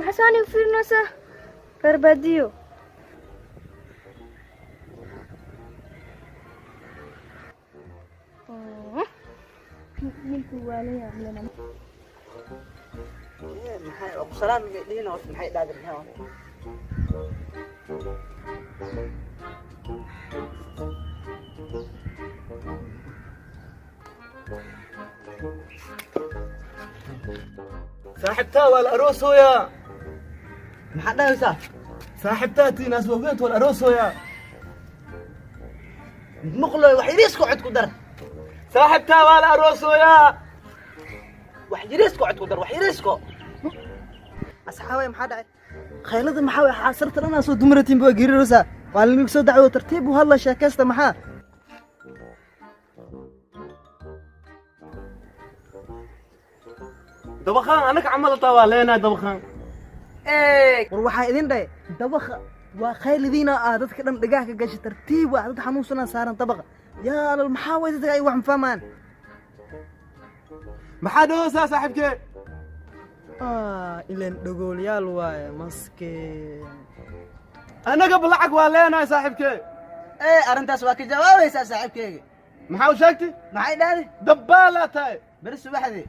محساني في ناسا برباديو نيكو والي عملنا maxay oqsalaan midhiin oo maxay dhaadrinaa صاحبتها والأروس ويا maxaa dhahaysaa صاحبتها ناس وقت والأروس ويا maqlo wax yiriisku cod ku dar صاحبتها والأروس ويا wax yiriisku cod ku dar wax yiriisku asxaabay maxaa dhacay khaylada maxaa way xaasirta dhanaa soo dumaratiin baa giriiraysa waa la mid soo dacwo tartiib u hadla sheekaysta maxaa دبخان أنا كعمل طوالينا دبخان war waxaa idin dhahay dabaqa waa khaylidiina dadka dhan dhagaah ka gashay tartiib waa dad xanuunsanaa saaran dabaqa yaa lal maxaa way dadka ay wax fahmaan ما حد هو صاحبك ileen dhagoolyaal waaye maskeen أنا قبل عق والينا يا صاحبك arrintaas waa ka jawaabaysaa saaxiibkeyga ما حاول شاكتي maxay dhahday دبالة تاي beri subaxdii